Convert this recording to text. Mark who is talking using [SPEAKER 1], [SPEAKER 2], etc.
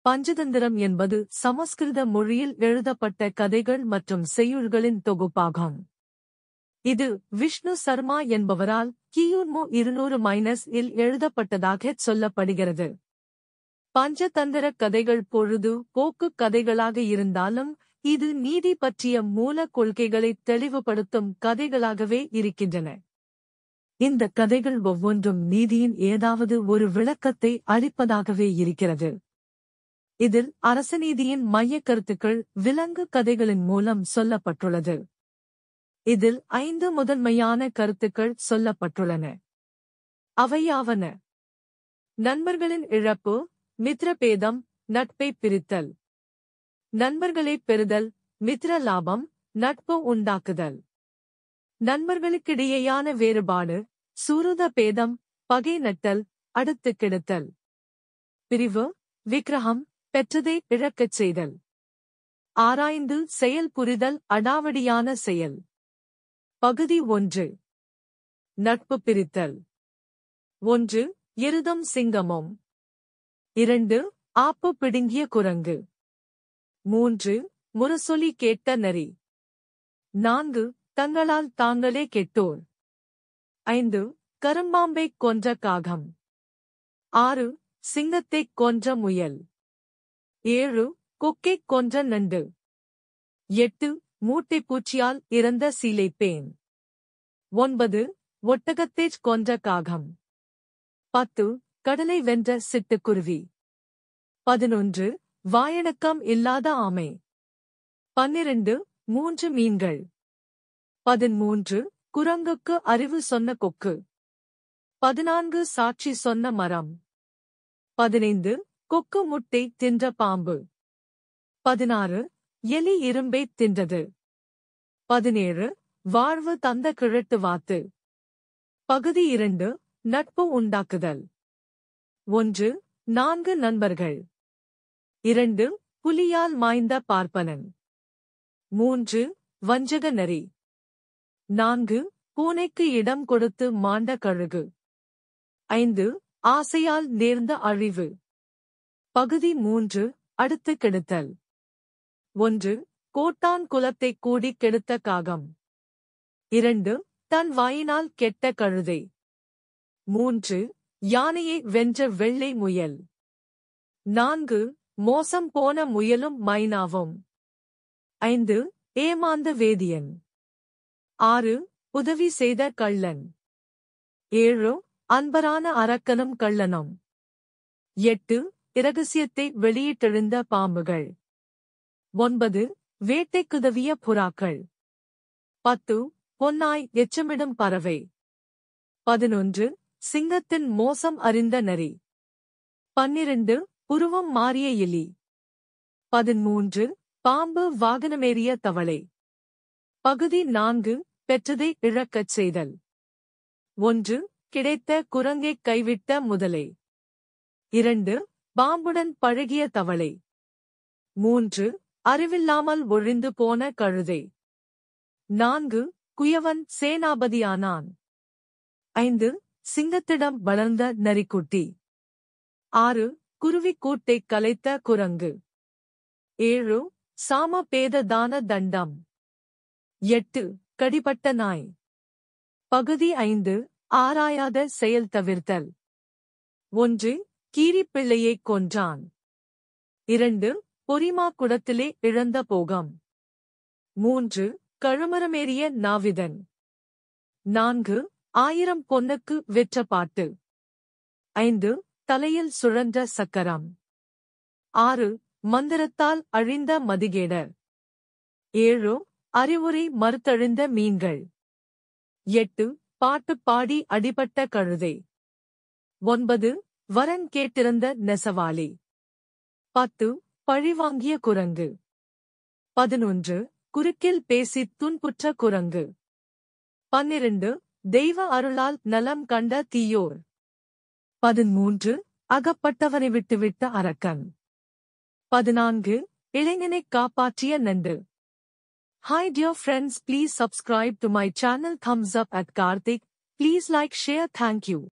[SPEAKER 1] பஞ்சதந்திரம் என்பது சமஸ்கிருத மொழியில் எழுதப்பட்ட கதைகள் மற்றும் செய்யுள்களின் தொகுப்பாகும். இது விஷ்ணு சர்மா என்பவரால் கிமு 200-இல் எழுதப்பட்டதாகச் சொல்லப்படுகிறது. பஞ்சதந்திர கதைகள் பொழுது போக்கு கதைகளாக இருந்தாலும் இது நீதி பற்றிய மூல கொள்கைகளை தெளிவுபடுத்தும் கதைகளாகவே இருக்கின்றன. இந்த கதைகள் ஒவ்வொன்றும் நீதியின் ஏதாவது ஒரு விளக்கத்தை அளிப்பதாகவே இருக்கிறது. இதில் அரசநீதியின் மையக் கருத்துக்கள் விலங்கு கதைகளின் மூலம் சொல்லப்பட்டுள்ளது. இதில் 5 முதன்மையான கருத்துக்கள் சொல்லப்பட்டுள்ளன. அவையாவன: நண்பர்களின் இழப்பு, மித்ரபேதம், நட்பை பிரித்தல், நண்பர்களைப் பெறுதல், மித்ர லாபம், நட்பு உண்டாக்குதல், நண்பர்களுக்கிடையேயான வேறுபாடு, சுருத பேதம், பகை நட்டல், அடுத்து கெடுத்தல், பிரிவு, விக்கிரகம், பெற்றதை இழக்கச் செய்தல், ஆராய்ந்து செயல் புரிதல், அடாவடியான செயல். பகுதி 1. நட்பு பிரித்தல். 1. எருதும் சிங்கமும். 2. ஆப்பு பிடுங்கிய குரங்கு. 3. முரசொலி கேட்ட நரி. 4. தங்களால் தாங்களே கெட்டோர். 5. கரும்பாம்பைக் கொன்ற காகம். 6. சிங்கத்தைக் கொன்ற முயல். 7. கொக்கைக் கொன்ற நண்டு. 8. மூட்டைப்பூச்சியால் இறந்த சீலைப்பேன். 9. ஒட்டகத்தைக் கொன்ற காகம். 10. கடலை வென்ற சிட்டுக்குருவி. 11. வாயடக்கம் இல்லாத ஆமை. 12. 3 மீன்கள். 13. குரங்குக்கு அறிவு சொன்ன கொக்கு. 14. சாட்சி சொன்ன மரம். 15. கொக்கு முட்டை தின்ற பாம்பு. 16. எலி இரும்பைத் தின்றது. 17. வாழ்வு தந்த கிழட்டு வாத்து. பகுதி 2. நட்பு உண்டாக்குதல். 1. 4 நண்பர்கள். 2. புலியால் மாய்ந்த பார்ப்பனன். 3. வஞ்சக நரி. 4. பூனைக்கு இடம் கொடுத்து மாண்ட கழுகு. 5. ஆசையால் நேர்ந்த அழிவு. பகுதி 3. அடுத்து கெடுத்தல். 1. கோட்டான் குலத்தைக் கூடிக் கெடுத்த காகம். 2. தன் வாயினால் கெட்ட கழுதை. 3. யானையை வென்ற வெள்ளை முயல். 4. மோசம் போன முயலும் மைனாவும். 5. ஏமாந்த வேதியன். 6. உதவி செய்த கள்ளன். 7. அன்பரான அரக்கனும் கள்ளனும். 8. இரகசியத்தை வெளியிட்டெழுந்த பாம்புகள். 9. வேட்டைக்குதவிய புறாக்கள். 10. பொன்னாய் எச்சமிடும் பறவை. 11. சிங்கத்தின் மோசம் அறிந்த நரி. 12. உருவம் மாறிய எலி. 13. பாம்பு வாகனமேறிய தவளை. பகுதி 4. பெற்றதை இழக்கச் செய்தல். 1. கிடைத்த குரங்கைக் கைவிட்ட முதலை. 2. பாம்புடன் பழகிய தவளை. 3. அறிவில்லாமல் ஒழிந்து போன கழுதை. 4. குயவன் சேனாபதியானான். 5. சிங்கத்திடம் வளர்ந்த நரிக்குட்டி. 6. குருவிக்கூட்டைக் கலைத்த குரங்கு. 7. சாம பேத தான தண்டம். 8. கடிபட்ட நாய். பகுதி 5. ஆராயாத செயல் தவிர்த்தல். 1. கீரிப்பிள்ளையைக் கொன்றான். 2. பொறிமா குடத்திலே இழந்த போகம். 3. கழுமரமேறிய நாவிதன். 4. 1000 பொன்னுக்கு விற்ற பாட்டு. 5. தலையில் சுழன்ற சக்கரம். 6. மந்திரத்தால் அழிந்த மதிகேடர். 7. அறிவுரை மறுத்தழிந்த மீன்கள். 8. பாட்டு பாடி அடிபட்ட கழுதை. 9. வரன் கேட்டிருந்த நெசவாளி. 10. பழிவாங்கிய குரங்கு. 11. குறுக்கில் பேசித் துன்புற்ற குரங்கு. 12. தெய்வ அருளால் நலம் கண்ட தீயோர். 13. அகப்பட்டவனை விட்டுவிட்ட அரக்கன். 14. இளைஞனைக் காப்பாற்றிய நண்டு. Hi dear friends, please subscribe to my channel. Thumbs up at Karthik. Please like, share. Thank you.